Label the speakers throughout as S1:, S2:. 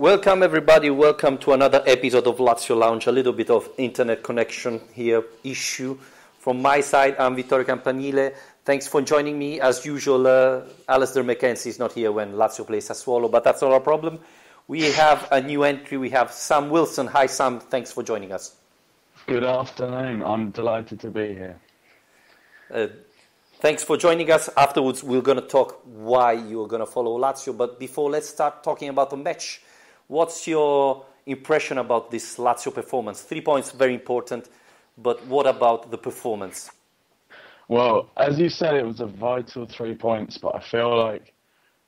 S1: Welcome everybody, welcome to another episode of Lazio Lounge. A little bit of internet connection here issue. From my side, I'm Vittorio Campanile. Thanks for joining me. As usual, Alistair McKenzie is not here when Lazio plays Sassuolo, but that's not a problem. We have a new entry, we have Sam Wilson. Hi Sam, thanks for joining us.
S2: Good afternoon, I'm delighted to be here.
S1: Thanks for joining us. Afterwards, we're going to talk why you're going to follow Lazio. But before, let's start talking about the match. What's your impression about this Lazio performance? 3 points, very important. But what about the performance?
S2: Well, as you said, it was a vital 3 points, but I feel like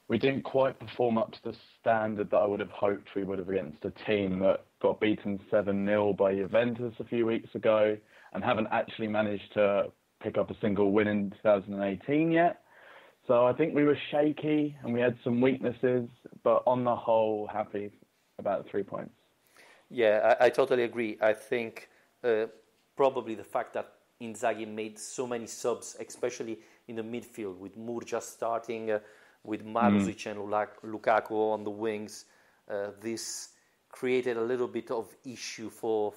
S2: we didn't quite perform up to the standard that I would have hoped we would have against a team that got beaten 7-0 by Juventus a few weeks ago and haven't actually managed to pick up a single win in 2018 yet. So I think we were shaky and we had some weaknesses, but on the whole, happy about 3 points.
S1: Yeah, I totally agree. I think probably the fact that Inzaghi made so many subs, especially in the midfield, with Murgia starting, with Marusic and Lukaku on the wings, this created a little bit of issue for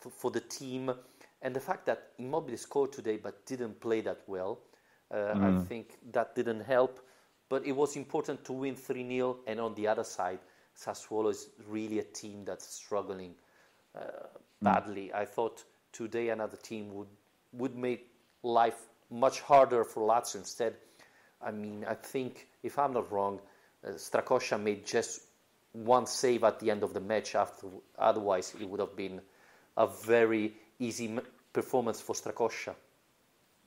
S1: the team. And the fact that Immobile scored today but didn't play that well, I think that didn't help. But it was important to win 3-0. And on the other side, Sassuolo is really a team that's struggling badly. I thought today another team would make life much harder for Lazio. Instead, I mean, I think, if I'm not wrong, Strakosha made just one save at the end of the match. Otherwise, it would have been a very easy performance for Strakosha.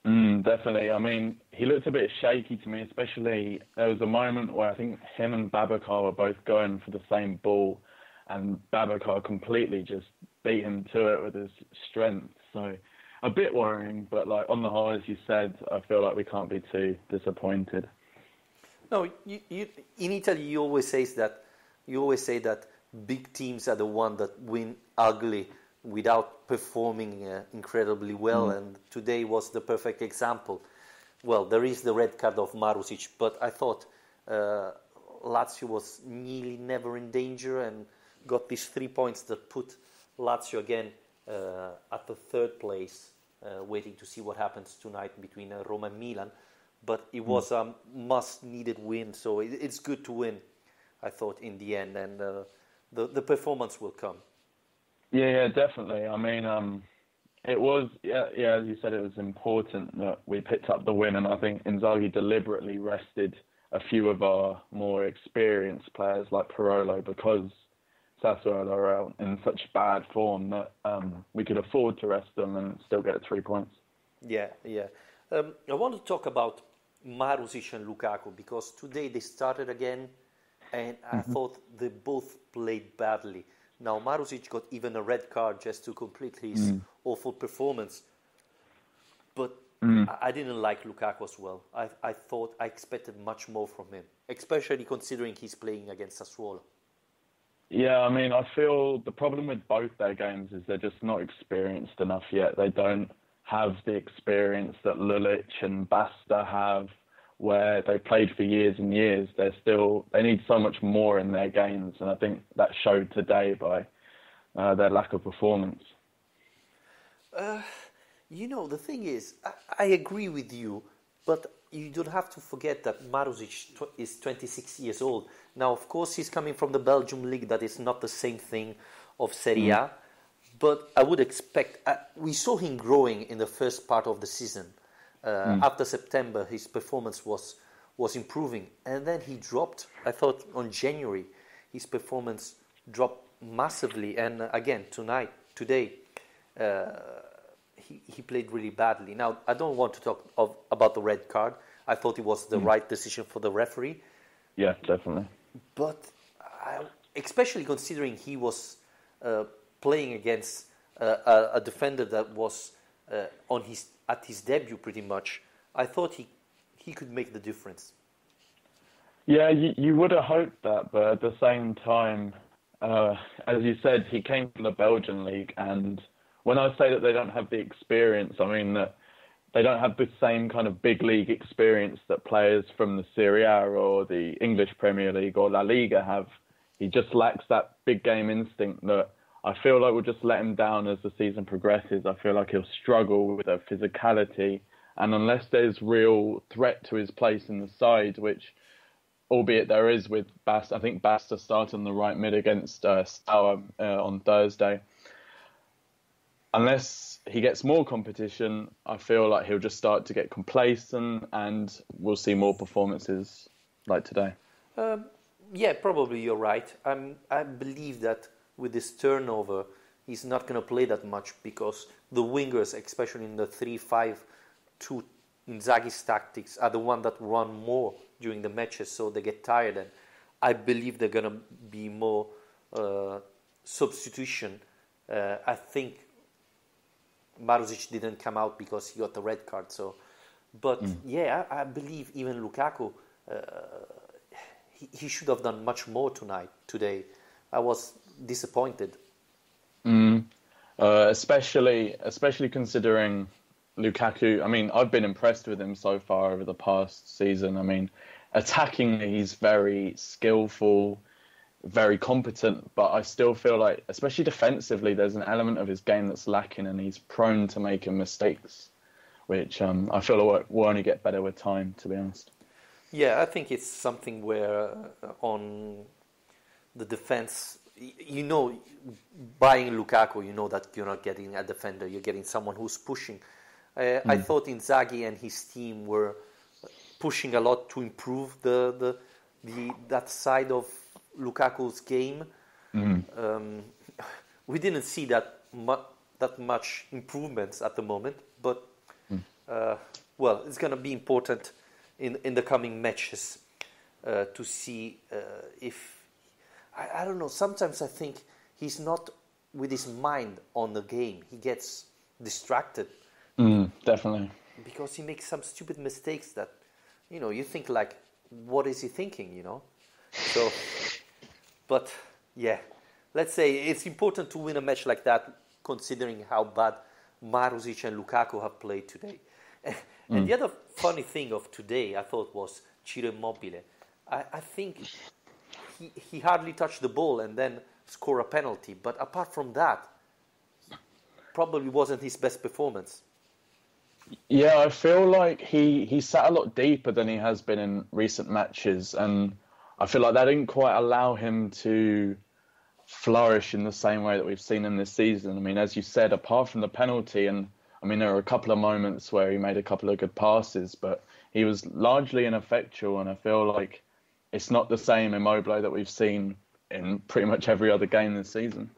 S2: Definitely. I mean, he looked a bit shaky to me, especially there was a moment where I think him and Babacar were both going for the same ball and Babacar completely just beat him to it with his strength. So a bit worrying, but like on the whole, as you said, I feel like we can't be too disappointed.
S1: No, in Italy you always say that big teams are the one that win ugly without performing incredibly well, and today was the perfect example. Well, there is the red card of Marusic, but I thought Lazio was nearly never in danger and got these 3 points that put Lazio again at the third place, waiting to see what happens tonight between Roma and Milan. But it was a must-needed win, so it's good to win, I thought, in the end, and the performance will come.
S2: Yeah, definitely. I mean, it was, as you said, it was important that we picked up the win, and I think Inzaghi deliberately rested a few of our more experienced players like Parolo because Sassuolo are out in such bad form that we could afford to rest them and still get 3 points. Yeah.
S1: I want to talk about Marusic and Lukaku because today they started again, and I thought they both played badly. Now, Marusic got even a red card just to complete his awful performance. But I didn't like Lukaku as well. I thought I expected much more from him, especially considering he's playing against Sassuolo.
S2: Yeah, I mean, I feel the problem with both their games is they're just not experienced enough yet. They don't have the experience that Lulic and Basta have, where they played for years and years. They need so much more in their games, and I think that showed today by their lack of performance.
S1: The thing is, I agree with you, but you don't have to forget that Marusic is 26 years old. Now, of course, he's coming from the Belgium league. That is not the same thing of Serie A, but I would expect... we saw him growing in the first part of the season. After September, his performance was improving, and then he dropped. I thought on January, his performance dropped massively, and again today, he played really badly. Now, I don't want to talk about the red card. I thought it was the right decision for the referee.
S2: Yeah, definitely.
S1: But especially considering he was playing against a defender that was at his debut pretty much, I thought he could make the difference.
S2: Yeah, you would have hoped that, but at the same time, as you said, he came from the Belgian league, and when I say that they don't have the experience, I mean that they don't have the same kind of big league experience that players from the Serie A or the English Premier League or La Liga have. he just lacks that big game instinct that I feel like will just let him down as the season progresses. I feel like he'll struggle with a physicality, and unless there's real threat to his place in the side, which, albeit there is with Basta, I think Basta started on the right mid against Stour on Thursday. Unless he gets more competition, I feel like he'll just start to get complacent, and we'll see more performances like today.
S1: Yeah, probably you're right. I believe that with this turnover, he's not going to play that much because the wingers, especially in the 3-5-2 Inzaghi's tactics, are the ones that run more during the matches, so they get tired. And I believe they're going to be more substitution. I think Marusic didn't come out because he got the red card. But yeah, I believe even Lukaku, he should have done much more today. I was disappointed.
S2: Especially considering Lukaku. I mean, I've been impressed with him so far over the past season. I mean, attackingly, he's very skillful, very competent, but I still feel like, especially defensively, there's an element of his game that's lacking, and he's prone to making mistakes, which I feel like will only get better with time, to be honest.
S1: Yeah, I think it's something where on the defense, buying Lukaku, you know that you're not getting a defender, you're getting someone who's pushing. I thought Inzaghi and his team were pushing a lot to improve that side of Lukaku's game. We didn't see that much improvements at the moment, but well, it's going to be important in the coming matches to see if I don't know. Sometimes I think he's not with his mind on the game. He gets distracted.
S2: Definitely.
S1: Because he makes some stupid mistakes that, you think like, what is he thinking, So, but yeah, let's say it's important to win a match like that, considering how bad Marusic and Lukaku have played today. And the other funny thing of today, I thought, was Ciro Immobile. I think he hardly touched the ball and then score a penalty. But apart from that, probably wasn't his best performance.
S2: Yeah, I feel like he sat a lot deeper than he has been in recent matches, and I feel like that didn't quite allow him to flourish in the same way that we've seen him this season. I mean, as you said, apart from the penalty, and I mean, there were a couple of moments where he made a couple of good passes, but he was largely ineffectual, and I feel like it's not the same Immobile that we've seen in pretty much every other game this season.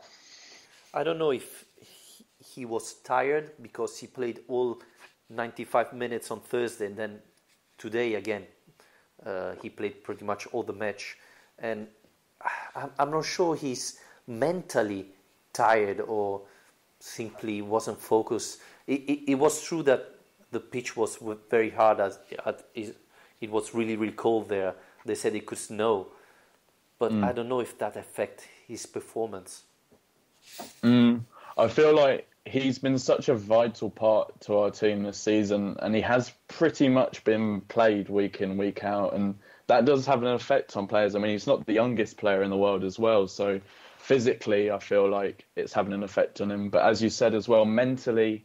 S1: I don't know if he was tired because he played all 95 minutes on Thursday, and then today again he played pretty much all the match, and I'm not sure he's mentally tired or simply wasn't focused. It was true that the pitch was very hard, as it was really, really cold there. They said it could snow, but I don't know if that affected his performance.
S2: I feel like he's been such a vital part to our team this season, and he has pretty much been played week in, week out, and that does have an effect on players. I mean, he's not the youngest player in the world as well, so physically I feel like it's having an effect on him. But as you said as well, mentally,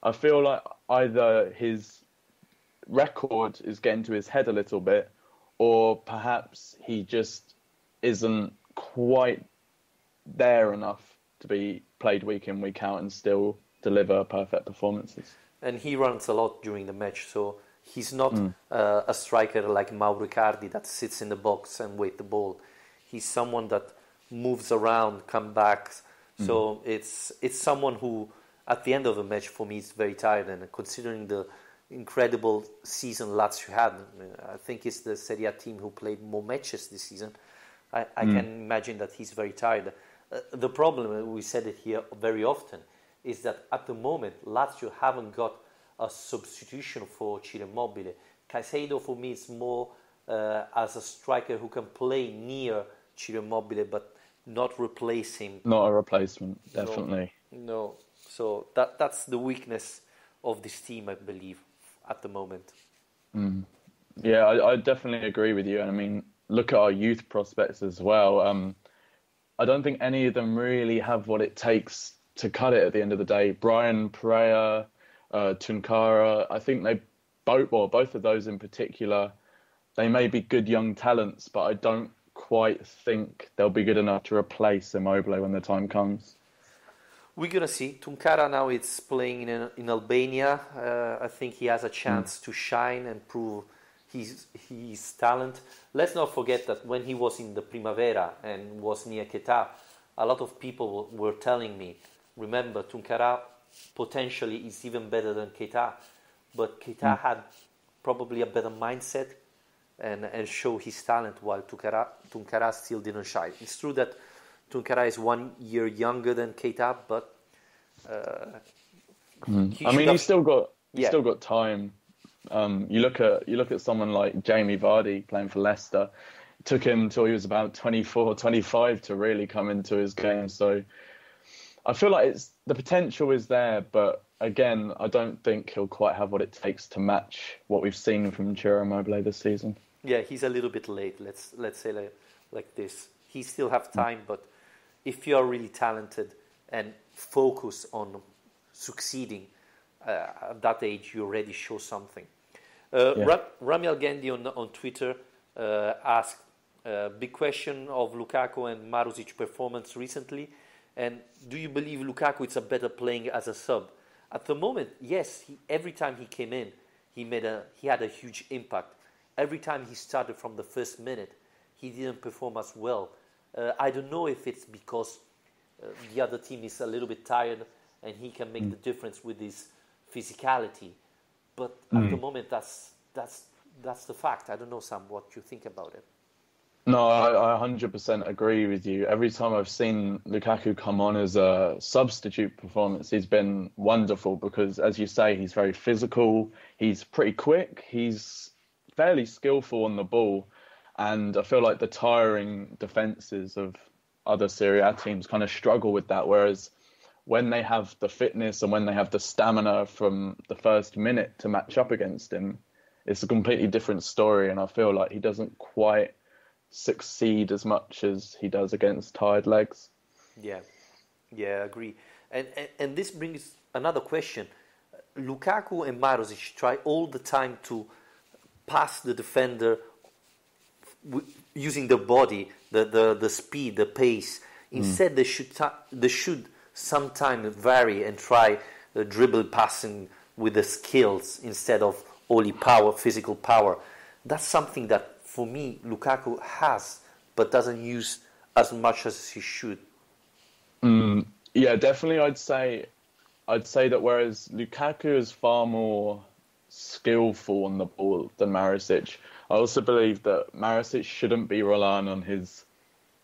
S2: I feel like either his record is getting to his head a little bit, or perhaps he just isn't quite there enough to be played week in, week out and still deliver perfect performances.
S1: And he runs a lot during the match, so he's not a striker like Mauro Icardi that sits in the box and waits the ball. He's someone that moves around, comes back. So it's someone who, at the end of the match, for me, is very tired. And considering the incredible season Lazio had, I think it's the Serie A team who played more matches this season. I can imagine that he's very tired. The problem, we said it here very often, is that at the moment Lazio haven't got a substitution for Ciro Immobile. Caicedo for me is more as a striker who can play near Ciro Immobile but not replace him.
S2: Not a replacement, definitely.
S1: No. So that's the weakness of this team, I believe, at the moment.
S2: Yeah, I definitely agree with you. And I mean, look at our youth prospects as well. I don't think any of them really have what it takes to cut it at the end of the day. Brian Pereira, Tunkara, I think both of those in particular, they may be good young talents, but I don't quite think they'll be good enough to replace Immobile when the time comes.
S1: We're going to see. Tunkara now is playing in Albania. I think he has a chance to shine and prove his talent. Let's not forget that when he was in the Primavera and was near Keita, a lot of people were telling me, remember, Tunkara potentially is even better than Keita. But Keita had probably a better mindset and show his talent, while Tunkara still didn't shine. It's true that Tunkara is 1 year younger than Keita, but
S2: he's still got time. You look at someone like Jamie Vardy playing for Leicester. It took him till he was about 24, 25 to really come into his game. So I feel like the potential is there, but again, I don't think he'll quite have what it takes to match what we've seen from Ciro Immobile this season.
S1: Yeah, he's a little bit late. Let's say like this. He still have time, but if you are really talented and focus on succeeding at that age, you already show something. Rami Algendi on Twitter asked big question of Lukaku and Marusic performance recently, and do you believe Lukaku is a better playing as a sub? At the moment, yes. Every time he came in, he had a huge impact. Every time he started from the first minute, he didn't perform as well. I don't know if it's because the other team is a little bit tired and he can make the difference with his physicality. But at the moment, that's the fact. I don't know, Sam, what you think about it.
S2: No, I 100% agree with you. Every time I've seen Lukaku come on as a substitute performance, he's been wonderful because, as you say, he's very physical. He's pretty quick. He's fairly skillful on the ball. And I feel like the tiring defences of other Serie A teams kind of struggle with that. Whereas when they have the fitness and when they have the stamina from the first minute to match up against him, it's a completely different story. And I feel like he doesn't quite succeed as much as he does against tired legs.
S1: Yeah, I agree. And this brings another question. Lukaku and Marusic try all the time to pass the defender using the body, the speed, the pace. Instead, they should sometimes vary and try dribble passing with the skills instead of only physical power. That's something that, for me, Lukaku has, but doesn't use as much as he should.
S2: Yeah, definitely. I'd say that whereas Lukaku is far more skillful on the ball than Marusic, I also believe that Marusic shouldn't be relying on his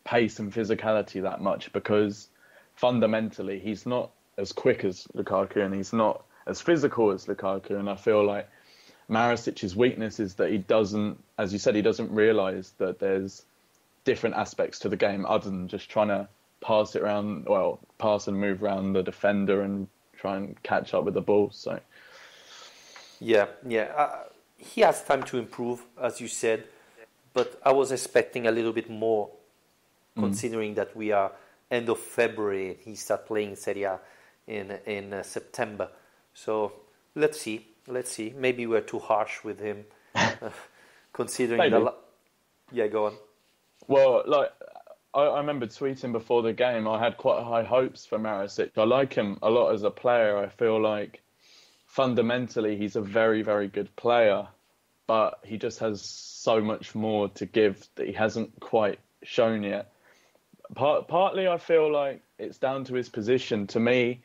S2: pace and physicality that much because fundamentally he's not as quick as Lukaku and he's not as physical as Lukaku. And I feel like Marusic's weakness is that he doesn't, as you said, he doesn't realise that there's different aspects to the game other than just trying to pass and move around the defender and try and catch up with the ball. So,
S1: yeah. He has time to improve, as you said, but I was expecting a little bit more, considering that we are end of February and he start playing Serie A in September. So let's see. Maybe we're too harsh with him, considering Yeah, go on.
S2: Well, I remember tweeting before the game, I had quite high hopes for Marusic. I like him a lot as a player. I feel like fundamentally he's a very, very good player, but he just has so much more to give that he hasn't quite shown yet. Partly I feel like it's down to his position. To me,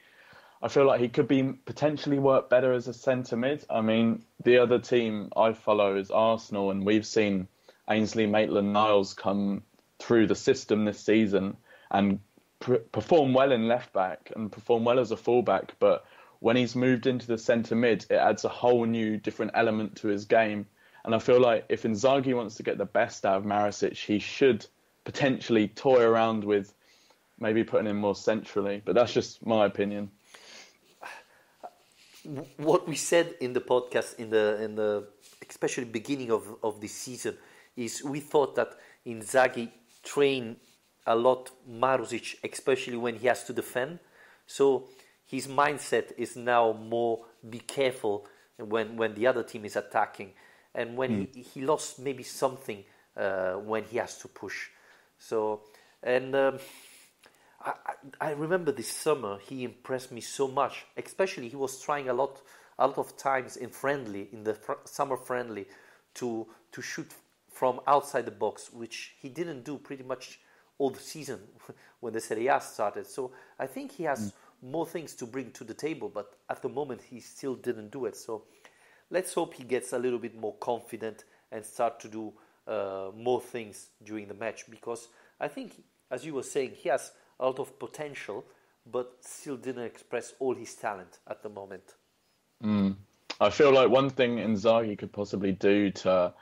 S2: I feel like he could potentially work better as a centre mid. I mean, the other team I follow is Arsenal, and we've seen Ainsley Maitland-Niles come through the system this season and perform well in left back and perform well as a fullback. But when he's moved into the centre mid, it adds a whole new different element to his game. And I feel like if Inzaghi wants to get the best out of Marusic, he should potentially toy around with maybe putting him more centrally. But that's just my opinion.
S1: What we said in the podcast in the especially beginning of this season is we thought that Inzaghi trained a lot Marusic, especially when he has to defend. So his mindset is now more be careful when the other team is attacking, and when he lost maybe something when he has to push. So and I remember this summer he impressed me so much. Especially he was trying a lot of times in the summer friendly to shoot from outside the box, which he didn't do pretty much all the season when the Serie A started. So I think he has more things to bring to the table, but at the moment he still didn't do it. So let's hope he gets a little bit more confident and start to do more things during the match, because I think, as you were saying, he has a lot of potential, but still didn't express all his talent at the moment.
S2: I feel like one thing Inzaghi could possibly do to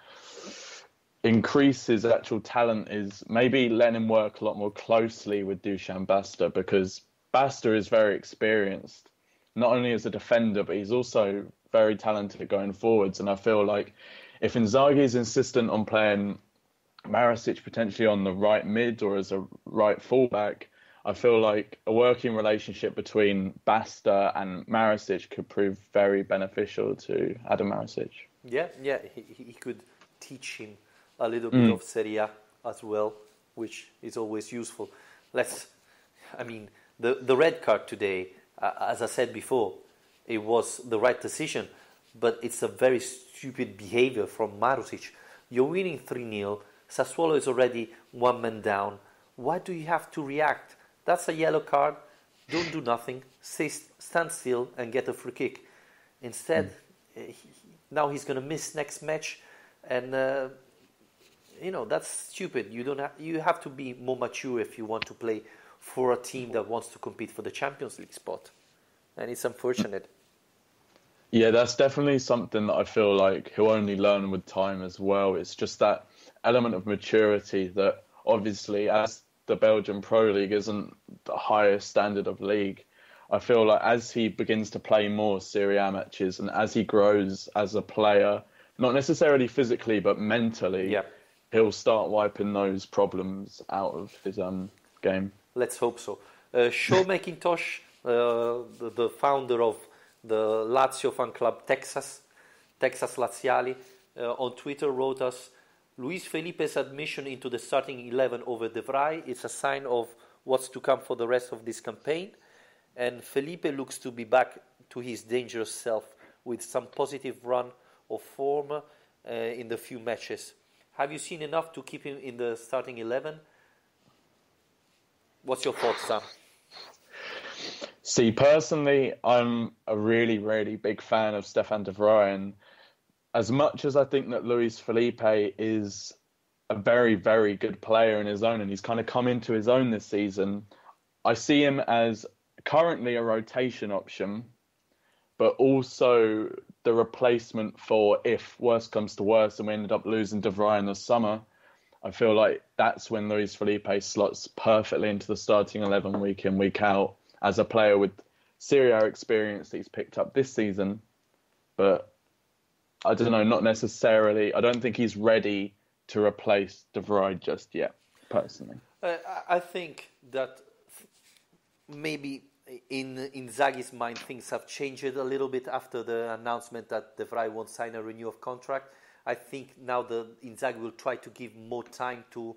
S2: increase his actual talent is maybe let him work a lot more closely with Dusan Basta, because Basta is very experienced, not only as a defender, but he's also very talented at going forwards. And I feel like if Inzaghi is insistent on playing Marasic potentially on the right mid or as a right fullback, I feel like a working relationship between Basta and Marasic could prove very beneficial to Adam Marasic.
S1: Yeah, he could teach him a little bit of Serie A as well, which is always useful. The red card today, as I said before, it was the right decision, but it's a very stupid behavior from Marusic. You're winning 3-0, Sassuolo is already one man down. Why do you have to react? That's a yellow card. Don't do nothing. Stand still and get a free kick. Instead, now he's going to miss next match, and that's stupid. You have to be more mature if you want to play for a team that wants to compete for the Champions League spot, and it's unfortunate.
S2: Yeah, that's definitely something that I feel like he'll only learn with time as well. It's just that element of maturity that obviously, as the Belgian Pro League isn't the highest standard of league, I feel like as he begins to play more Serie A matches and as he grows as a player, not necessarily physically but mentally, he'll start wiping those problems out of his game.
S1: Let's hope so. Shaw McIntosh, the founder of the Lazio fan club Texas Laziali, on Twitter wrote us, Luis Felipe's admission into the starting 11 over De Vrij is a sign of what's to come for the rest of this campaign, and Felipe looks to be back to his dangerous self with some positive run of form in the few matches. Have you seen enough to keep him in the starting 11? What's your thoughts, Sam?
S2: See, personally, I'm a really, really big fan of Stefan De Vrij, and as much as I think that Luis Felipe is a very, very good player in his own, and he's kind of come into his own this season, I see him as currently a rotation option, but also the replacement for if worse comes to worse and we ended up losing De Vrij in the summer. I feel like that's when Luis Felipe slots perfectly into the starting 11 week in, week out as a player with Serie A experience that he's picked up this season. But I don't know, not necessarily. I don't think he's ready to replace De Vrij just yet, personally.
S1: I think that maybe in Inzaghi's mind things have changed a little bit after the announcement that De Vrij won't sign a renewal of contract. I think now the Inzaghi will try to give more time to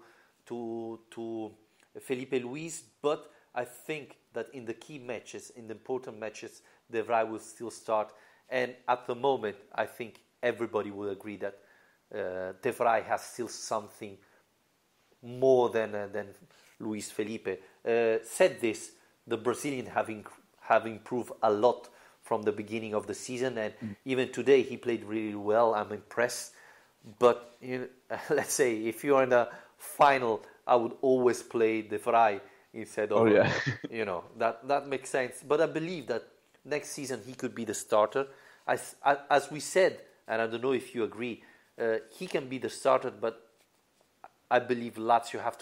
S1: Felipe Luis, but I think that in the key matches, in the important matches, De Vrij will still start. And at the moment, I think everybody will agree that De Vrij has still something more than Luis Felipe. Said this, the Brazilian have improved a lot from the beginning of the season, and even today he played really well. I'm impressed. But let's say if you're in a final, I would always play De Vrij instead of that makes sense. But I believe that next season he could be the starter. As we said, and I don't know if you agree, he can be the starter, but I believe Lazio have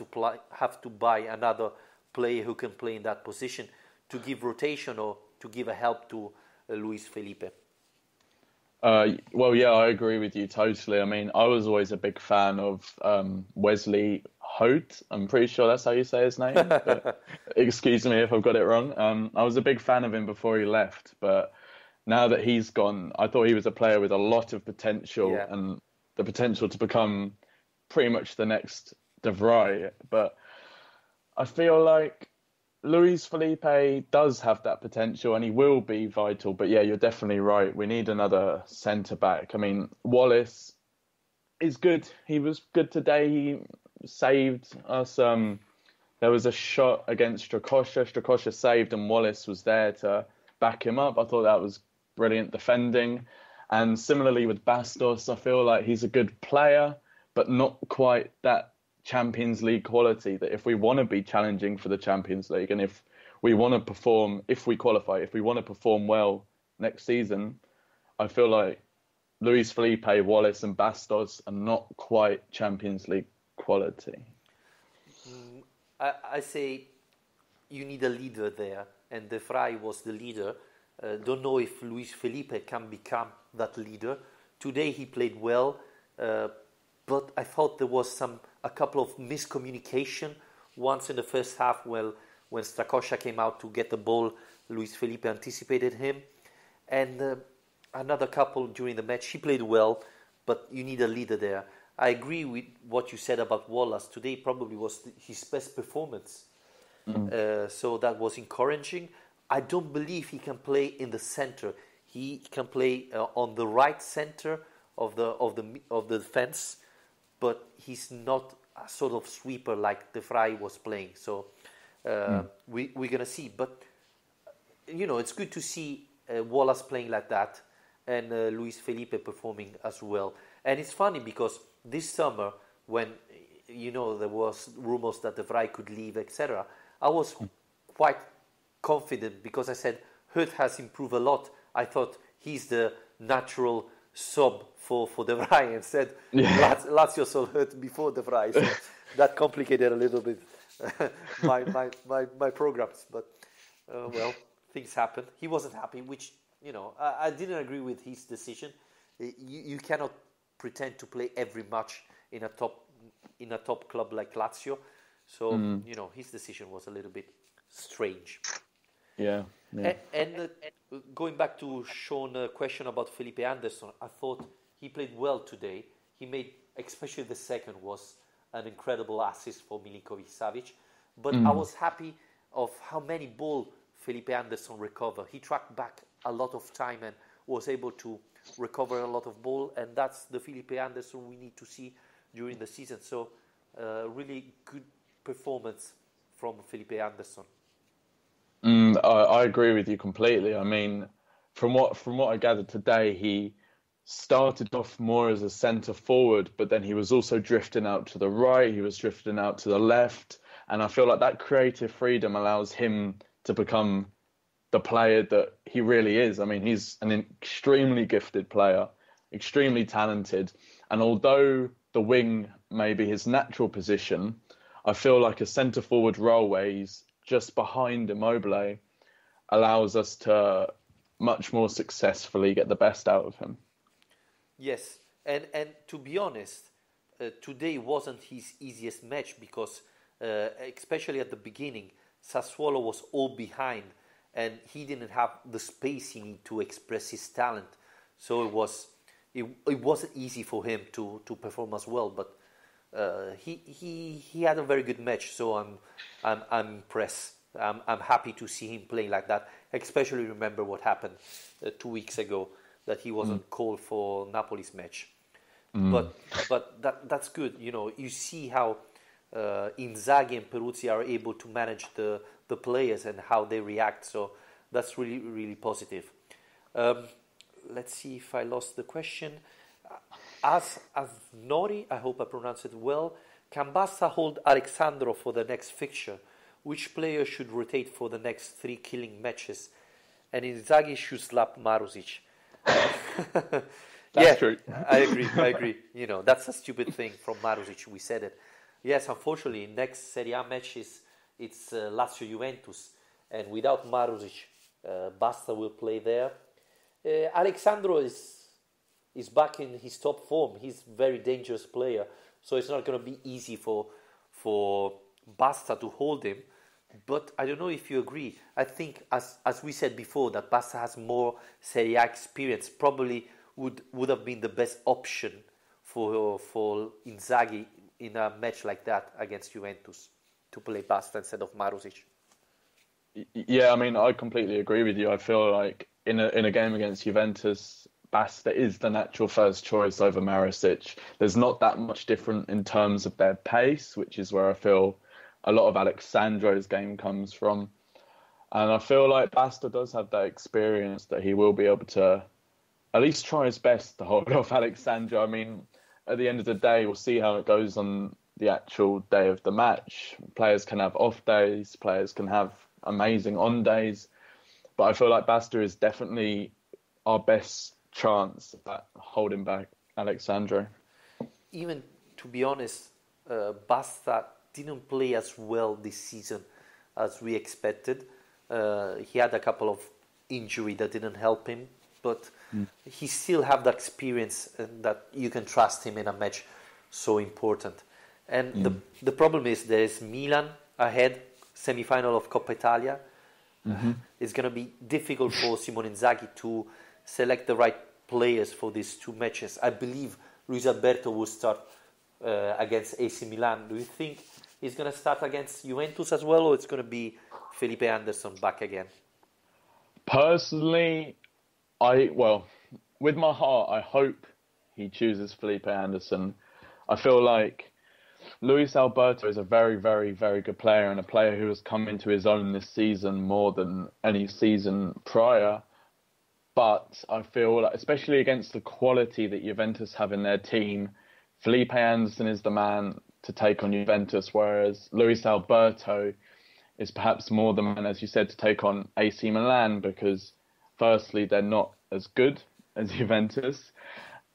S1: to buy another player who can play in that position to give rotation or to give a help to Luis Felipe.
S2: Well, yeah, I agree with you totally. I mean, I was always a big fan of Wesley Hodt. I'm pretty sure that's how you say his name, but excuse me if I've got it wrong. I was a big fan of him before he left, but now that he's gone, I thought he was a player with a lot of potential
S1: Yeah.
S2: and the potential to become pretty much the next De Vrij. But I feel like Luis Felipe does have that potential and he will be vital. But yeah, you're definitely right. We need another centre back. I mean, Wallace is good. He was good today. He saved us. There was a shot against Strakosha. Strakosha saved and Wallace was there to back him up. I thought that was brilliant defending. And similarly with Bastos, I feel like he's a good player, but not quite that Champions League quality that if we want to be challenging for the Champions League and if we want to perform, if we qualify, if we want to perform well next season, I feel like Luis Felipe, Wallace and Bastos are not quite Champions League quality.
S1: I say you need a leader there, and De Vrij was the leader. Don't know if Luis Felipe can become that leader. Today he played well, but I thought there was a couple of miscommunication. Once in the first half, when Strakosha came out to get the ball, Luis Felipe anticipated him, and another couple during the match. He played well, but you need a leader there. I agree with what you said about Wallace. Today probably was his best performance. So that was encouraging. I don't believe he can play in the center. He can play on the right center of the defense, but he's not a sort of sweeper like De Vrij was playing. So we're gonna see. But it's good to see Wallace playing like that and Luis Felipe performing as well. And it's funny because this summer, when there was rumors that De Vrij could leave, etc., I was quite confident because I said Hood has improved a lot. I thought he's the natural sub for De Vrij, and said Lazio sold Hood before De Vrij, so that complicated a little bit my programs. But well, things happen. He wasn't happy, which I didn't agree with his decision. You cannot pretend to play every match in a top club like Lazio. So his decision was a little bit strange.
S2: Yeah.
S1: And going back to Sean's question about Felipe Anderson, I thought he played well today. He made, especially the second, was an incredible assist for Milinkovic-Savic. But I was happy of how many balls Felipe Anderson recovered. He tracked back a lot of time and was able to recover a lot of ball, and that's the Felipe Anderson we need to see during the season. So really good performance from Felipe Anderson.
S2: I agree with you completely. I mean, from what I gathered today, he started off more as a centre forward, but then he was also drifting out to the right, he was drifting out to the left, and I feel like that creative freedom allows him to become the player that he really is. I mean, he's an extremely gifted player, extremely talented, and although the wing may be his natural position, I feel like a centre forward role where he's just behind Immobile allows us to much more successfully get the best out of him.
S1: Yes, and to be honest, today wasn't his easiest match because, especially at the beginning, Sassuolo was all behind and he didn't have the space he needed to express his talent. So it wasn't easy for him to perform as well. But he had a very good match. So I'm impressed. I'm happy to see him playing like that. Especially remember what happened 2 weeks ago, that he wasn't called for Napoli's match. But that's good. You see how Inzaghi and Peruzzi are able to manage the players and how they react. So that's really, really positive. Let's see if I lost the question. As Nori, I hope I pronounced it well, can Basta hold Alexandro for the next fixture? Which player should rotate for the next 3 killing matches? And Inzaghi should slap Marusic.
S2: That's true.
S1: I agree. That's a stupid thing from Marusic. We said it. Yes, unfortunately, next Serie A match it's Lazio-Juventus. And without Marusic, Basta will play there. Alexandro is back in his top form. He's a very dangerous player. So it's not going to be easy for for Basta to hold him. But I don't know if you agree. I think, as we said before, that Basta has more Serie A experience. Probably would have been the best option for Inzaghi in a match like that against Juventus to play Basta instead of Marusic.
S2: Yeah, I mean, I completely agree with you. I feel like in a game against Juventus, Basta is the natural first choice over Marusic. There's not that much different in terms of their pace, which is where I feel a lot of Alexandro's game comes from. And I feel like Basta does have that experience that he will be able to at least try his best to hold off Alexandro. I mean, at the end of the day, we'll see how it goes on the actual day of the match. Players can have off days, players can have amazing on days. But I feel like Basta is definitely our best chance at holding back Alexandro.
S1: Even, to be honest, Basta didn't play as well this season as we expected. He had a couple of injuries that didn't help him, but he still have that experience and that you can trust him in a match so important. And the problem is there is Milan ahead, semi-final of Coppa Italia. It's going to be difficult for Simone Inzaghi to select the right players for these two matches. I believe Luis Alberto will start against AC Milan. Do you think he's going to start against Juventus as well, or it's going to be Felipe Anderson back again?
S2: Personally, with my heart, I hope he chooses Felipe Anderson. I feel like Luis Alberto is a very, very, very good player and a player who has come into his own this season more than any season prior. But I feel like, especially against the quality that Juventus have in their team, Felipe Anderson is the man to take on Juventus, whereas Luis Alberto is perhaps more the man, as you said, to take on AC Milan, because firstly, they're not as good as Juventus,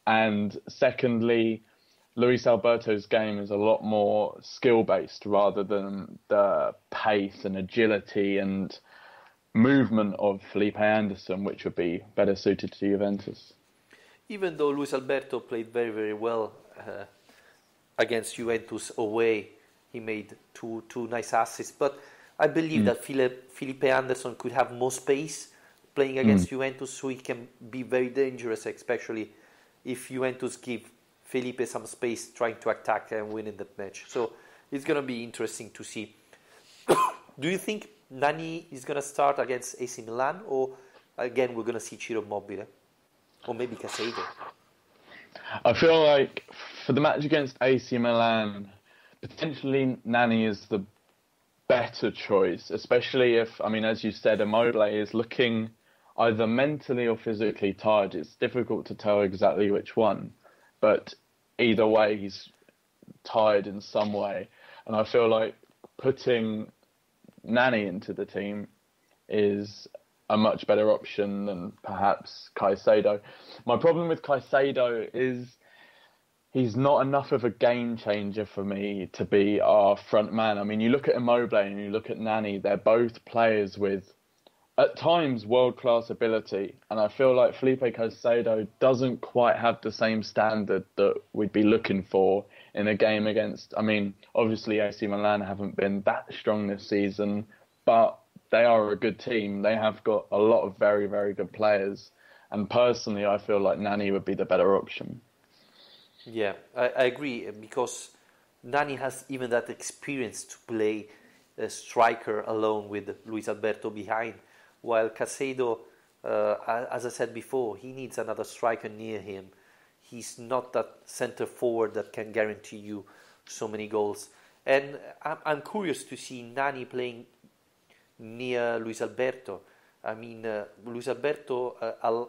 S2: and secondly, Luis Alberto's game is a lot more skill-based rather than the pace and agility and movement of Felipe Anderson, which would be better suited to Juventus.
S1: Even though Luis Alberto played very, very well against Juventus away, he made two nice assists, but I believe that Felipe Anderson could have more space playing against Juventus, so he can be very dangerous, especially if Juventus give Felipe some space trying to attack and win in that match. So it's going to be interesting to see. Do you think Nani is going to start against AC Milan, or again we're going to see Ciro Immobile? Or maybe Casado?
S2: I feel like for the match against AC Milan, potentially Nani is the better choice, especially if, I mean, as you said, Immobile is looking either mentally or physically tired. It's difficult to tell exactly which one, but either way, he's tired in some way. And I feel like putting Nani into the team is a much better option than perhaps Caicedo. My problem with Caicedo is he's not enough of a game changer for me to be our front man. I mean, you look at Immobile and you look at Nani, they're both players with, at times, world-class ability. And I feel like Felipe Caicedo doesn't quite have the same standard that we'd be looking for in a game against, I mean, obviously AC Milan haven't been that strong this season, but they are a good team. They have got a lot of very, very good players. And personally, I feel like Nani would be the better option.
S1: Yeah, I agree, because Nani has even that experience to play a striker alone with Luis Alberto behind, while Casado, as I said before, he needs another striker near him. He's not that centre forward that can guarantee you so many goals. And I'm curious to see Nani playing near Luis Alberto. I mean, Luis Alberto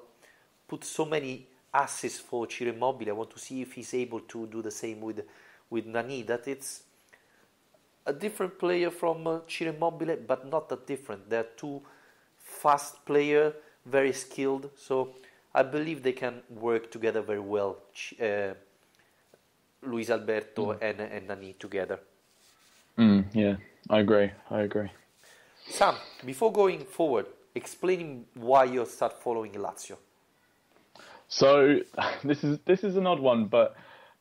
S1: put so many assists for Ciro Immobile. I want to see if he's able to do the same with Nani. That it's a different player from Ciro Immobile, but not that different. They're two fast players, very skilled. So I believe they can work together very well, Luis Alberto and Nani together.
S2: Yeah, I agree.
S1: Sam, before going forward, explaining why you start following Lazio.
S2: So this is an odd one, but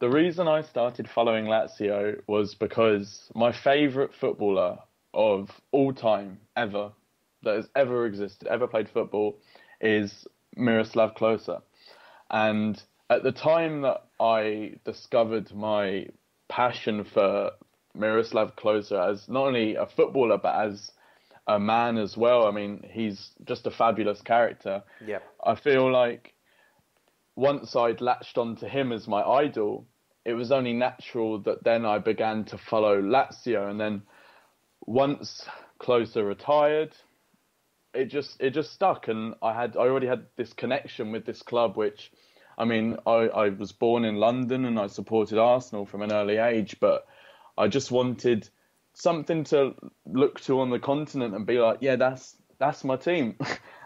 S2: The reason I started following Lazio was because my favourite footballer of all time, ever, that has ever existed, ever played football, is Miroslav Klose. And at the time that I discovered my passion for Miroslav Klose as not only a footballer, but as a man as well, I mean, he's just a fabulous character.
S1: Yeah.
S2: I feel like once I'd latched onto him as my idol, it was only natural that then I began to follow Lazio. And then once Klose retired, it just stuck. And I already had this connection with this club, which, I mean, I was born in London and I supported Arsenal from an early age, but I just wanted something to look to on the continent and be like, yeah, that's my team.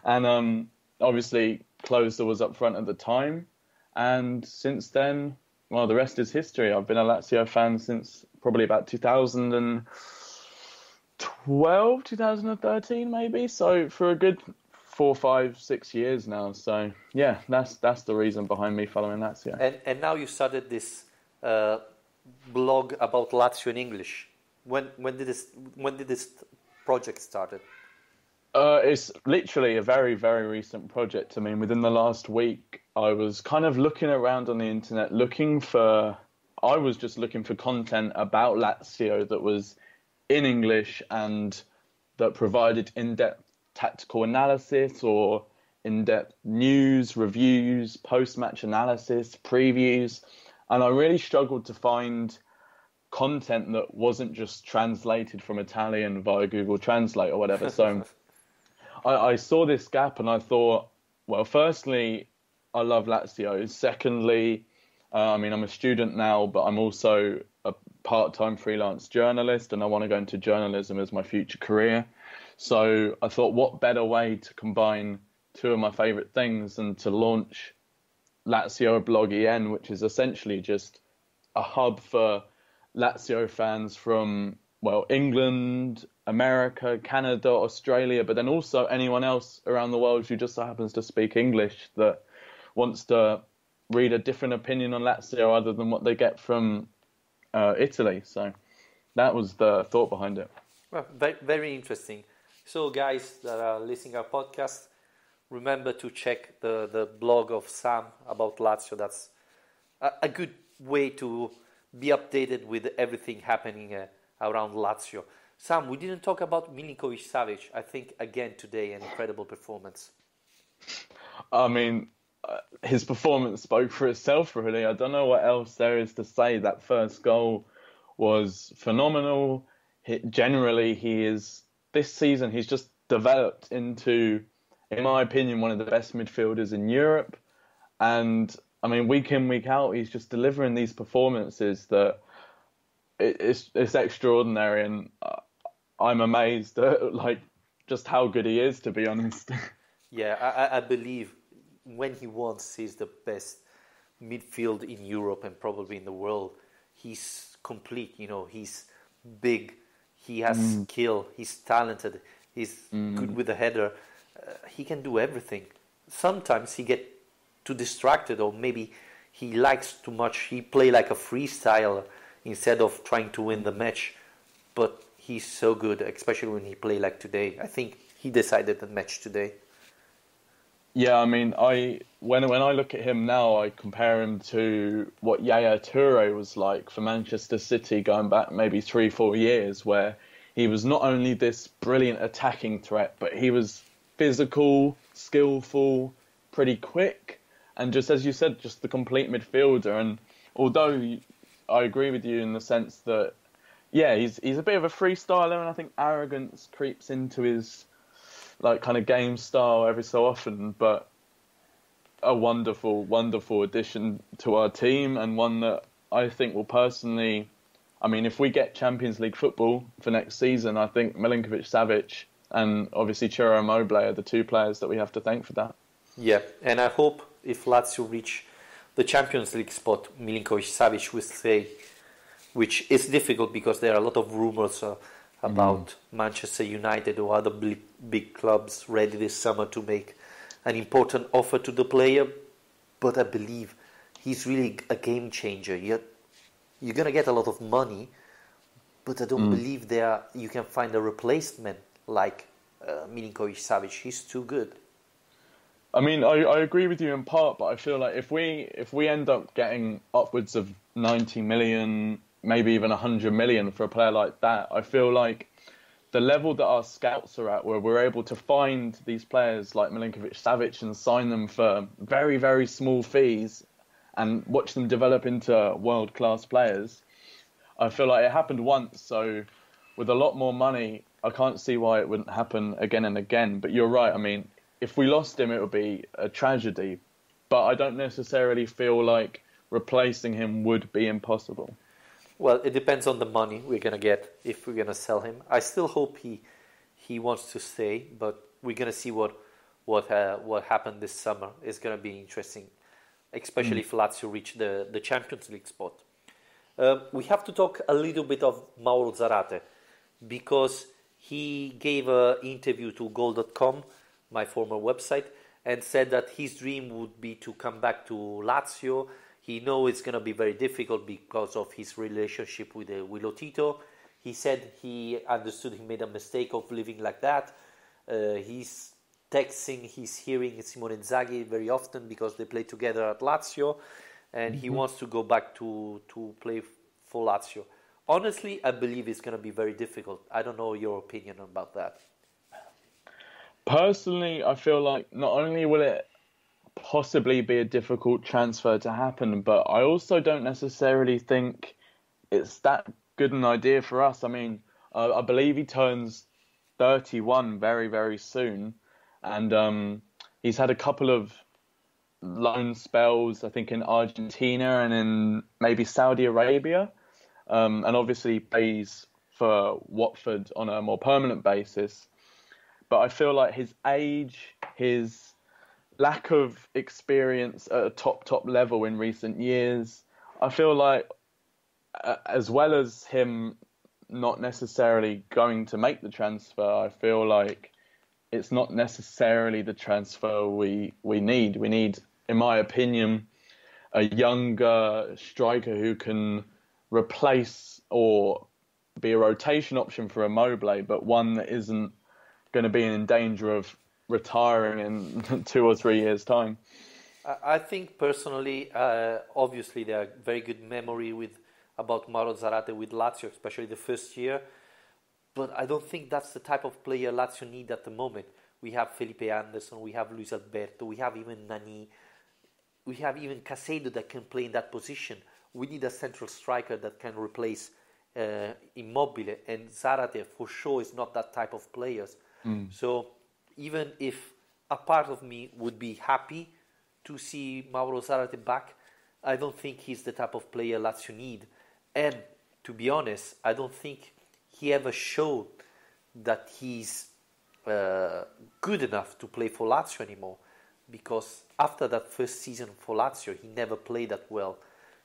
S2: And obviously Klose was up front at the time, and since then, well, the rest is history. I've been a Lazio fan since probably about 2012, 2013 maybe, so for a good 4, 5, 6 years now. So yeah, that's the reason behind me following Lazio.
S1: And now you started this blog about Lazio in English. When did this project started?
S2: It's literally a very, very recent project. I mean, within the last week, I was kind of looking around on the internet, I was just looking for content about Lazio that was in English and that provided in-depth tactical analysis or in-depth news, reviews, post-match analysis, previews. And I really struggled to find content that wasn't just translated from Italian via Google Translate or whatever. So I saw this gap and I thought, well, firstly, I love Lazio. Secondly, I mean, I'm a student now, but I'm also a part-time freelance journalist and I want to go into journalism as my future career. So I thought, what better way to combine two of my favourite things than to launch Lazio Blog EN, which is essentially just a hub for Lazio fans from, well, England, America, Canada, Australia, but then also anyone else around the world who just so happens to speak English that wants to read a different opinion on Lazio other than what they get from Italy. So that was the thought behind it.
S1: Well, very, very interesting. So guys that are listening to our podcast, remember to check the blog of Sam about Lazio. That's a good way to be updated with everything happening around Lazio. Sam, we didn't talk about Milinkovic-Savic. I think, again, today, an incredible performance.
S2: I mean, his performance spoke for itself, really. I don't know what else there is to say. That first goal was phenomenal. This season, he's just developed into, in my opinion, one of the best midfielders in Europe. And, I mean, week in, week out, he's just delivering these performances that it's extraordinary. And I'm amazed at, just how good he is, to be honest.
S1: Yeah, I believe when he wants, he's the best midfield in Europe and probably in the world. He's complete, he's big, he has skill, he's talented, he's good with the header. He can do everything. Sometimes he gets too distracted, or maybe he likes too much. He play like a freestyler instead of trying to win the match. But he's so good, especially when he play like today. I think he decided the match today.
S2: Yeah, I mean, when I look at him now, I compare him to what Yaya Toure was like for Manchester City going back maybe 3-4 years, where he was not only this brilliant attacking threat, but he was physical, skillful, pretty quick, and just as you said, just the complete midfielder. And although I agree with you in the sense that, yeah, he's a bit of a freestyler, and I think arrogance creeps into his kind of game style every so often, but a wonderful, wonderful addition to our team, and one that I think will personally, I mean, if we get Champions League football for next season, I think Milinkovic-Savic and obviously Ciro Immobile are the two players that we have to thank for that. Yeah,
S1: and I hope if Lazio reach the Champions League spot, Milinkovic-Savic will stay, which is difficult because there are a lot of rumors about Manchester United or other big clubs ready this summer to make an important offer to the player. But I believe he's really a game changer. You're gonna get a lot of money, but I don't believe you can find a replacement like Milinkovic-Savic. He's too good.
S2: I mean, I agree with you in part, but I feel like if we end up getting upwards of 90 million, maybe even 100 million for a player like that, I feel like the level that our scouts are at, where we're able to find these players like Milinkovic-Savic and sign them for very, very small fees and watch them develop into world-class players, I feel like it happened once. So with a lot more money, I can't see why it wouldn't happen again and again. But you're right. I mean, if we lost him, it would be a tragedy. But I don't necessarily feel like replacing him would be impossible.
S1: Well, it depends on the money we're gonna get if we're gonna sell him. I still hope he wants to stay, but we're gonna see what happened this summer. It's gonna be interesting, especially if Lazio reach the Champions League spot. We have to talk a little bit of Mauro Zarate, because he gave an interview to Goal.com, my former website, and said that his dream would be to come back to Lazio. He knows it's going to be very difficult because of his relationship with Lotito. He said he understood he made a mistake of living like that. He's texting, he's hearing Simone Inzaghi very often because they play together at Lazio, and he wants to go back to play for Lazio. Honestly, I believe it's going to be very difficult. I don't know your opinion about that.
S2: Personally, I feel like not only will it possibly be a difficult transfer to happen, but I also don't necessarily think it's that good an idea for us. I mean, I believe he turns 31 very, very soon, and he's had a couple of loan spells, I think, in Argentina and in maybe Saudi Arabia, and obviously plays for Watford on a more permanent basis. But I feel like his age, his lack of experience at a top level in recent years, I feel like, as well as him not necessarily going to make the transfer, I feel like it's not necessarily the transfer we need. We need, in my opinion, a younger striker who can replace or be a rotation option for Immobile, but one that isn't going to be in danger of retiring in 2 or 3 years' time.
S1: I think personally, obviously, there are very good memory about Mauro Zarate with Lazio, especially the first year. But I don't think that's the type of player Lazio need at the moment. We have Felipe Anderson, we have Luis Alberto, we have even Nani, we have even Caicedo that can play in that position. We need a central striker that can replace Immobile, and Zarate for sure is not that type of players. So even if a part of me would be happy to see Mauro Zarate back, I don't think he's the type of player Lazio need. And to be honest, I don't think he ever showed that he's good enough to play for Lazio anymore, because after that first season for Lazio, he never played that well.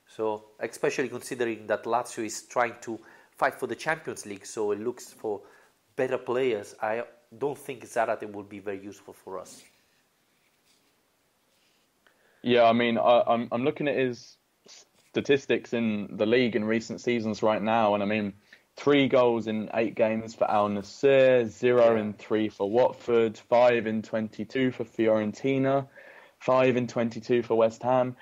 S1: So, especially considering that Lazio is trying to fight for the Champions League, so it looks for better players, I don't think Zarate will be very useful for us.
S2: Yeah, I mean, I'm looking at his statistics in the league in recent seasons right now, and I mean, 3 goals in 8 games for Al Nassr, 0 in 3 for Watford, 5 in 22 for Fiorentina, 5 in 22 for West Ham,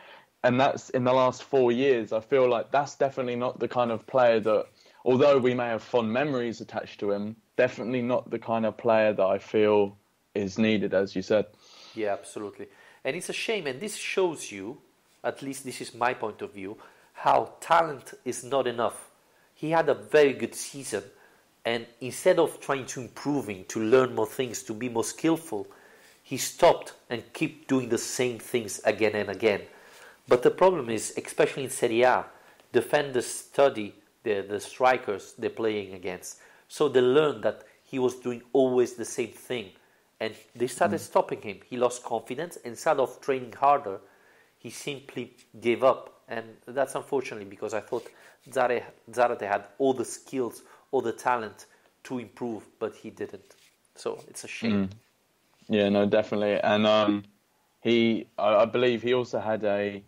S2: and that's in the last 4 years. I feel like that's definitely not the kind of player that, although we may have fond memories attached to him, definitely not the kind of player that I feel is needed, as you said.
S1: Yeah, absolutely. And it's a shame, and this shows you, at least this is my point of view, how talent is not enough. He had a very good season, and instead of trying to improving, to learn more things, to be more skillful, he stopped and kept doing the same things again and again. But the problem is, especially in Serie A, defenders study the strikers they're playing against. So they learned that he was doing always the same thing. And they started stopping him. He lost confidence. Instead of training harder, he simply gave up. And that's unfortunately, because I thought Zarate had all the skills, all the talent to improve, but he didn't. So it's a shame.
S2: Yeah, no, definitely. And I believe he also had a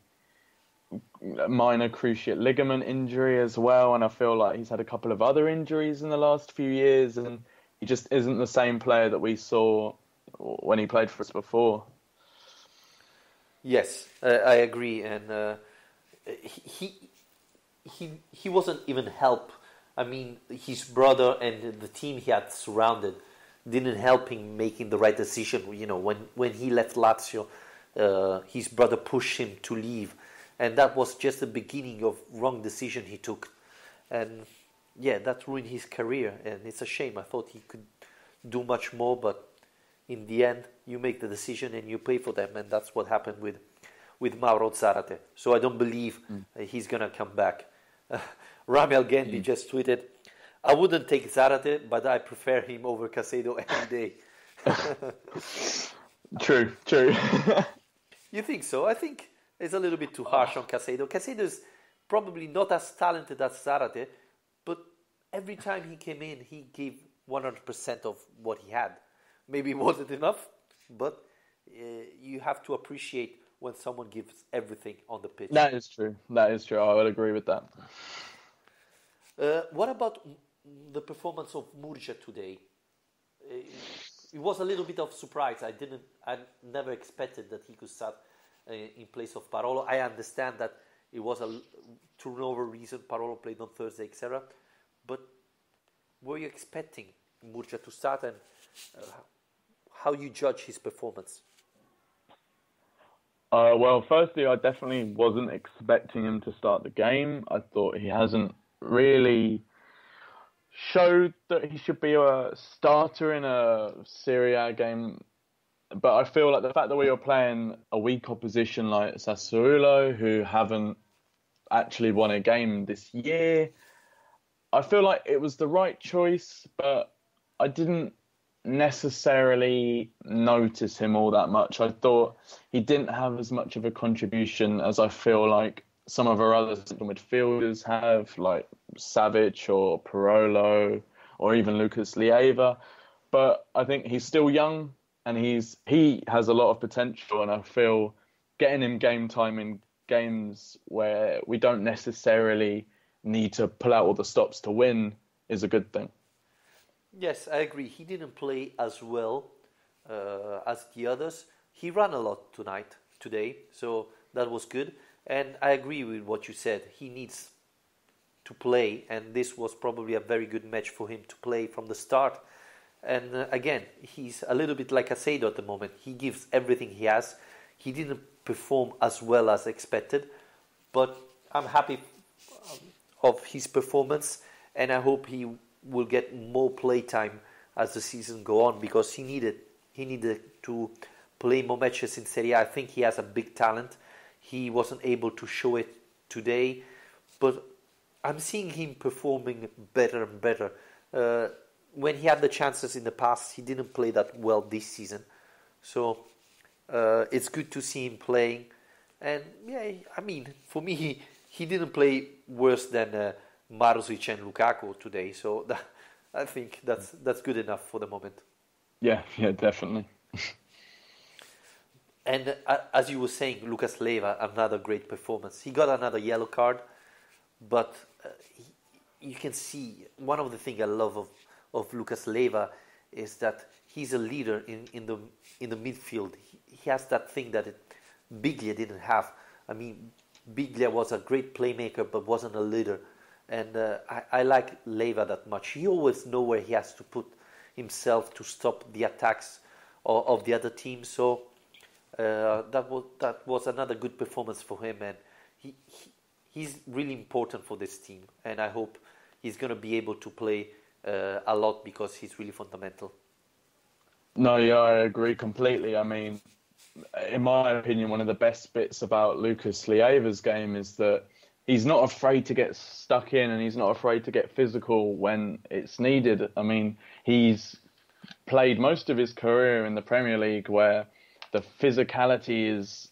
S2: a minor cruciate ligament injury as well, and I feel like he's had a couple of other injuries in the last few years, and he just isn't the same player that we saw when he played for us before.
S1: Yes, I agree, and he he wasn't even help. I mean, his brother and the team he had surrounded didn't help him making the right decision. You know, when he left Lazio, his brother pushed him to leave, and that was just the beginning of wrong decision he took, and yeah, that ruined his career, and it's a shame. I thought he could do much more, but in the end, you make the decision and you pay for them, and that's what happened with Mauro Zarate. So I don't believe he's gonna come back. Rami Algendi just tweeted, "I wouldn't take Zarate, but I prefer him over Caicedo any day."
S2: True.
S1: You think so? I think it's a little bit too harsh on Caicedo. Caicedo is probably not as talented as Zarate, but every time he came in, he gave 100% of what he had. Maybe it wasn't enough, but you have to appreciate when someone gives everything on the pitch.
S2: That is true. I would agree with that.
S1: What about the performance of Murcia today? It was a little bit of surprise. I never expected that he could start in place of Parolo. I understand that it was a turnover reason. Parolo played on Thursday, etc. But were you expecting Murcia to start, and how you judge his performance?
S2: Well, firstly, I definitely wasn't expecting him to start the game. I thought he hasn't really showed that he should be a starter in a Serie A game. But I feel like the fact that we were playing a weak opposition like Sassuolo, who haven't actually won a game this year, I feel like it was the right choice, but I didn't necessarily notice him all that much. I thought he didn't have as much of a contribution as I feel like some of our other central midfielders have, like Savic or Parolo or even Lucas Leiva. But I think he's still young and he has a lot of potential, and I feel getting him game time in games where we don't necessarily need to pull out all the stops to win is a good thing.
S1: Yes, I agree. He didn't play as well as the others. He ran a lot today, so that was good. And I agree with what you said. He needs to play, and this was probably a very good match for him to play from the start. And again, he's a little bit like Caicedo at the moment. He gives everything he has. He didn't perform as well as expected, but I'm happy of his performance, and I hope he will get more play time as the season go on, because he needed to play more matches in Serie A. I think he has a big talent. He wasn't able to show it today, but I'm seeing him performing better and better. When he had the chances in the past, he didn't play that well this season. So it's good to see him playing. And yeah, I mean, for me, he didn't play worse than Maruzic and Lukaku today. So I think that's good enough for the moment.
S2: Yeah, definitely.
S1: And as you were saying, Lucas Leiva, another great performance. He got another yellow card, but you can see one of the things I love of Lucas Leiva is that he's a leader in the midfield. He has that thing that Biglia didn't have. I mean, Biglia was a great playmaker but wasn't a leader, and I like Leiva that much. He always knows where he has to put himself to stop the attacks of the other team. So that was another good performance for him, and he's really important for this team, and I hope he's going to be able to play a lot, because he's really fundamental.
S2: No, yeah, I agree completely. I mean, in my opinion, one of the best bits about Lucas Leiva's game is that he's not afraid to get stuck in, and he's not afraid to get physical when it's needed. I mean, he's played most of his career in the Premier League, where the physicality is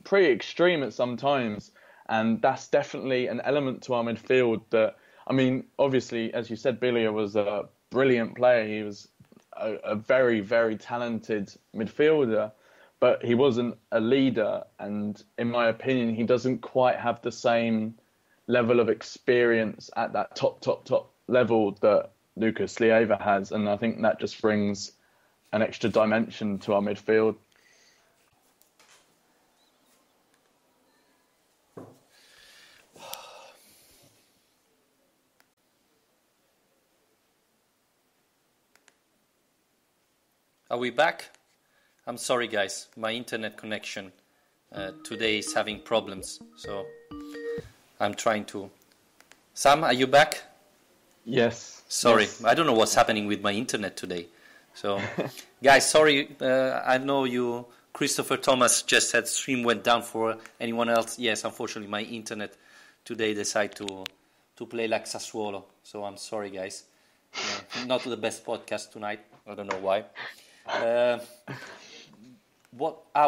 S2: pretty extreme at some times, and that's definitely an element to our midfield that, I mean, obviously, as you said, Biglia was a brilliant player. He was a very, very talented midfielder. but he wasn't a leader. And in my opinion, he doesn't quite have the same level of experience at that top level that Lucas Leiva has. And I think that just brings an extra dimension to our midfield.
S1: Are we back? I'm sorry, guys. My internet connection today is having problems, so I'm trying to... Sam, are you back?
S2: Yes.
S1: Sorry,
S2: yes.
S1: I don't know what's happening with my internet today. So, guys, sorry. I know you, Christopher Thomas, just said stream went down for anyone else. Yes, unfortunately, my internet today decided to play like Sassuolo. So I'm sorry, guys. Not the best podcast tonight. I don't know why.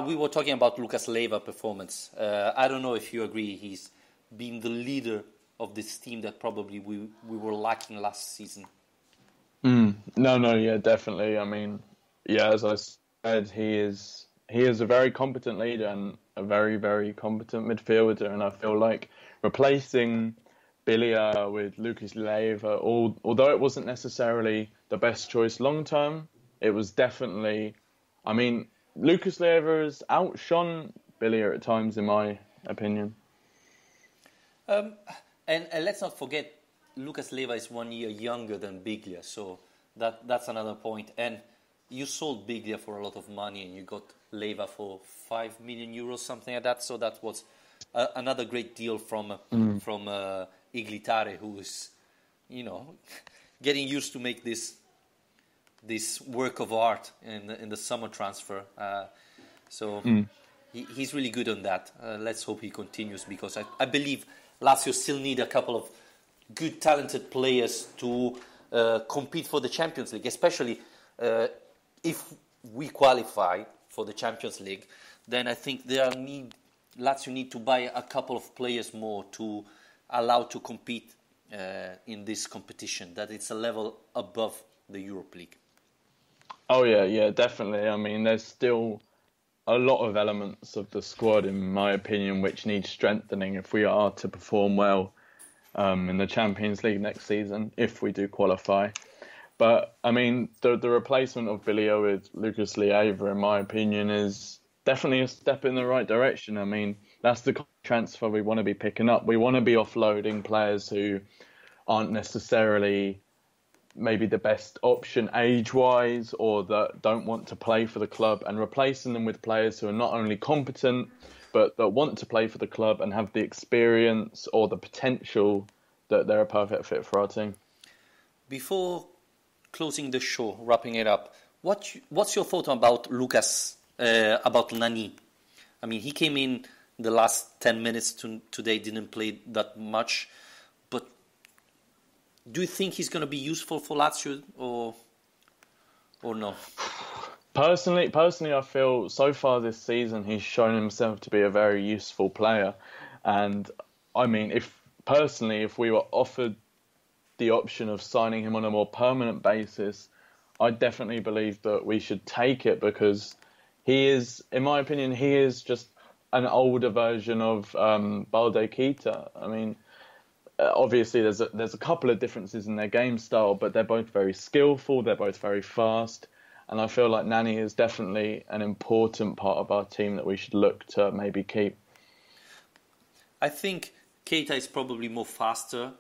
S1: We were talking about Lucas Leiva performance. I don't know if you agree. He's been the leader of this team that probably we were lacking last season.
S2: No, yeah, definitely. I mean, yeah, as I said, he is a very competent leader and a very, very competent midfielder. And I feel like replacing Bilia with Lucas Leiva, although it wasn't necessarily the best choice long term, it was definitely. I mean, Lucas Leiva has outshone Bilia at times, in my opinion.
S1: And let's not forget, Lucas Leiva is 1 year younger than Biglia, so that's another point. And you sold Biglia for a lot of money, and you got Leiva for 5 million euros, something like that. So that was another great deal from Iglitare, who is, getting used to make this work of art in the summer transfer. He's really good on that. Let's hope he continues, because I believe Lazio still need a couple of good, talented players to compete for the Champions League, especially if we qualify for the Champions League. Then I think Lazio need to buy a couple of players more to allow to compete in this competition, that it's a level above the Europe League.
S2: Oh yeah, definitely. I mean, there's still a lot of elements of the squad, in my opinion, which need strengthening if we are to perform well in the Champions League next season, if we do qualify. But, I mean, the replacement of Bilia with Lucas Leiva, in my opinion, is definitely a step in the right direction. I mean, that's the transfer we want to be picking up. We want to be offloading players who aren't necessarily maybe the best option age-wise, or that don't want to play for the club, and replacing them with players who are not only competent, but that want to play for the club and have the experience or the potential that they're a perfect fit for our team.
S1: Before closing the show, wrapping it up, what's your thought about Lucas, about Nani? I mean, he came in the last 10 minutes today, didn't play that much, but do you think he's going to be useful for Lazio or no?
S2: Personally, I feel so far this season he's shown himself to be a very useful player. And I mean, if we were offered the option of signing him on a more permanent basis, I definitely believe that we should take it, because he is, in my opinion, just an older version of Balde Keita. I mean, obviously there's a couple of differences in their game style, but they're both very skillful, they're both very fast, and I feel like Nani is definitely an important part of our team that we should look to maybe keep.
S1: I think Keita is probably more faster,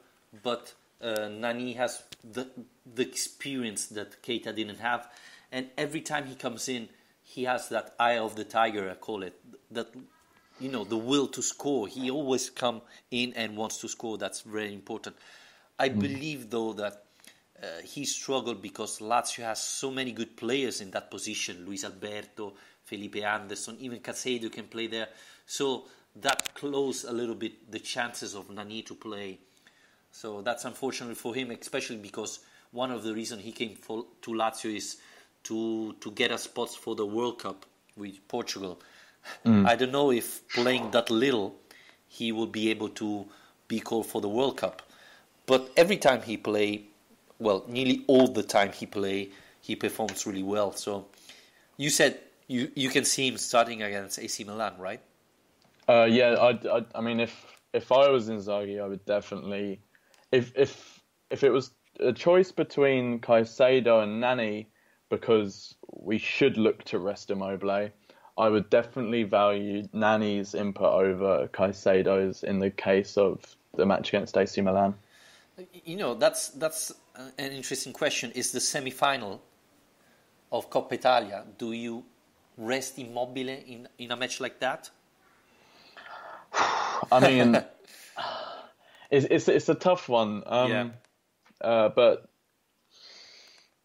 S1: but Nani has the experience that Keita didn't have, and every time he comes in, he has that eye of the tiger, I call it, that, the will to score. He always come in and wants to score. That's very important. I believe, though, that he struggled because Lazio has so many good players in that position. Luis Alberto, Felipe Anderson, even Caicedo can play there. So that closed a little bit the chances of Nani to play. So that's unfortunate for him, especially because one of the reasons he came to Lazio is to get us spots for the World Cup with Portugal. I don't know if playing that little, he will be able to be called for the World Cup. But every time he play, well, nearly all the time he performs really well. So you said You can see him starting against AC Milan, right?
S2: Yeah, I mean, if I was Inzaghi, I would definitely, if it was a choice between Caicedo and Nani, because we should look to rest Immobile, I would definitely value Nani's input over Caicedo's in the case of the match against AC Milan.
S1: That's an interesting question. Is the semi-final of Coppa Italia, do you rest Immobile in a match like that?
S2: I mean, it's a tough one. But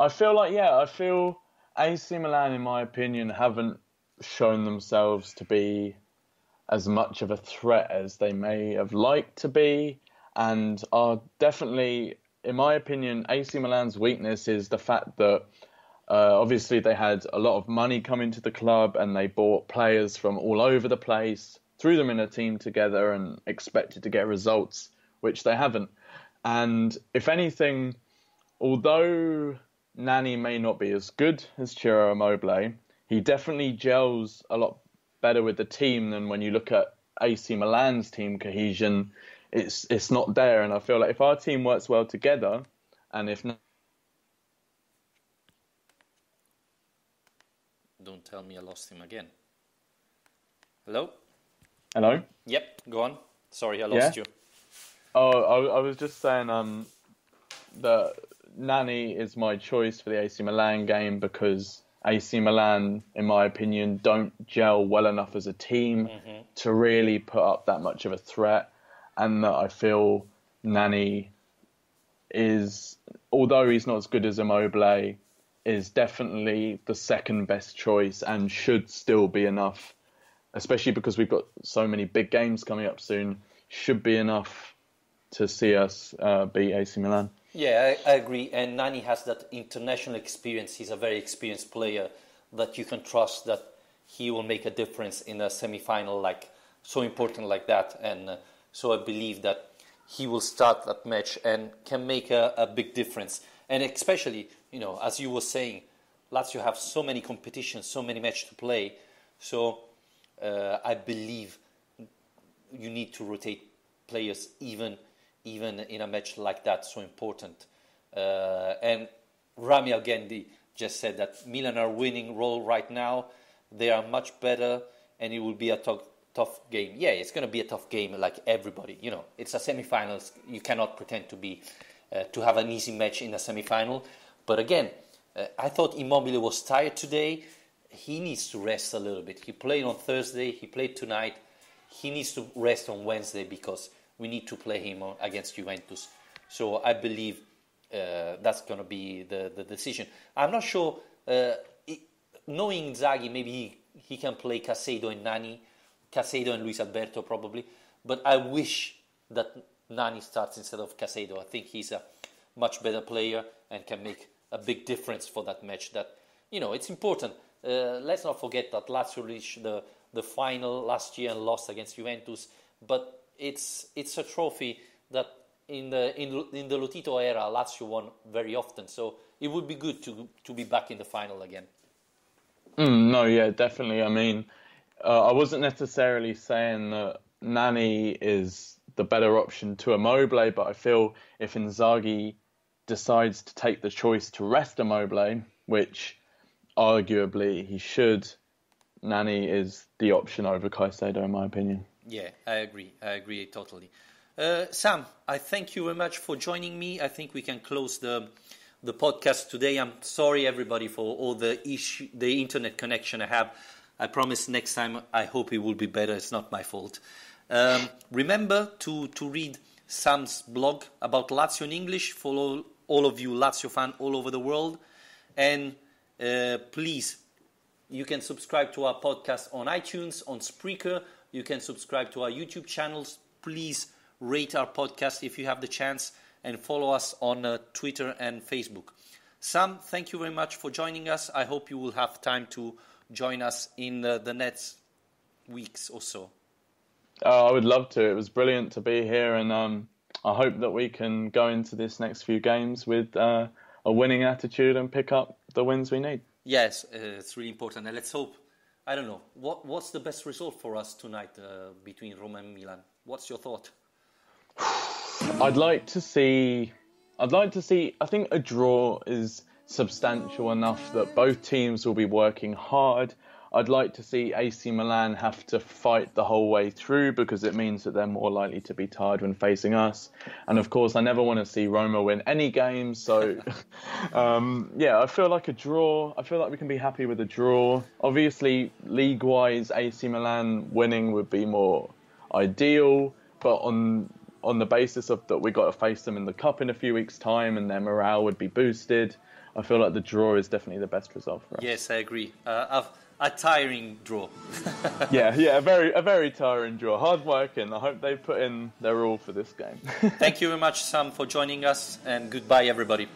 S2: I feel AC Milan, in my opinion, haven't shown themselves to be as much of a threat as they may have liked to be, and are definitely, in my opinion, AC Milan's weakness is the fact that obviously they had a lot of money come into the club and they bought players from all over the place, threw them in a team together and expected to get results, which they haven't. And if anything, although Nani may not be as good as Ciro Immobile, he definitely gels a lot better with the team than when you look at AC Milan's team cohesion. It's not there, and I feel like if our team works well together, and if not...
S1: Don't tell me I lost him again. Hello?
S2: Hello?
S1: Yep, go on. Sorry, I lost you.
S2: Oh, I was just saying that Nani is my choice for the AC Milan game because AC Milan, in my opinion, don't gel well enough as a team to really put up that much of a threat. And that I feel Nani is, although he's not as good as Immobile, is definitely the second best choice and should still be enough, especially because we've got so many big games coming up soon, should be enough to see us beat AC Milan.
S1: Yeah, I agree. And Nani has that international experience. He's a very experienced player that you can trust that he will make a difference in a semi-final like so important like that. And so I believe that he will start that match and can make a big difference. And especially, as you were saying, Lazio have so many competitions, so many matches to play. So I believe you need to rotate players even in a match like that, so important. And Rami Algendi just said that Milan are winning role right now. They are much better, and it will be a tough game. Yeah, it's going to be a tough game, like everybody. It's a semi-finals. You cannot pretend to have an easy match in a semi-final. But again, I thought Immobile was tired today. He needs to rest a little bit. He played on Thursday. He played tonight. He needs to rest on Wednesday because we need to play him against Juventus. So I believe that's going to be the decision. I'm not sure. Knowing Inzaghi, maybe he can play Caicedo and Nani. Caicedo and Luis Alberto probably. But I wish that Nani starts instead of Caicedo. I think he's a much better player and can make a big difference for that match. That it's important. Let's not forget that Lazio reached the final last year and lost against Juventus. But it's a trophy that in the Lotito era Lazio won very often. So it would be good to be back in the final again.
S2: No, yeah, definitely. I mean, I wasn't necessarily saying that Nani is the better option to Immobile, but I feel if Inzaghi decides to take the choice to rest Immobile, which arguably he should, Nani is the option over Caicedo, in my opinion.
S1: Yeah, I agree totally. Sam, I thank you very much for joining me. I think we can close the podcast today. I'm sorry, everybody, for all the internet connection I have. I promise next time, I hope it will be better. It's not my fault. Remember to read Sam's blog about Lazio in English for all of you Lazio fans all over the world. And please, you can subscribe to our podcast on iTunes, on Spreaker. You can subscribe to our YouTube channels. Please rate our podcast if you have the chance and follow us on Twitter and Facebook. Sam, thank you very much for joining us. I hope you will have time to join us in the next weeks or so.
S2: I would love to. It was brilliant to be here, and I hope that we can go into this next few games with a winning attitude and pick up the wins we need.
S1: Yes, it's really important. And let's hope I don't know. What's the best result for us tonight between Roma and Milan? What's your thought?
S2: I'd like to see. I think a draw is substantial enough that both teams will be working hard. I'd like to see AC Milan have to fight the whole way through because it means that they're more likely to be tired when facing us. And of course, I never want to see Roma win any games. So, I feel like a draw. I feel like we can be happy with a draw. Obviously, league-wise, AC Milan winning would be more ideal. But on the basis of that we got to face them in the cup in a few weeks' time and their morale would be boosted, I feel like the draw is definitely the best result for us.
S1: Yes, I agree. A tiring draw.
S2: a very tiring draw. Hard working. I hope they put in their all for this game.
S1: Thank you very much, Sam, for joining us, and goodbye, everybody.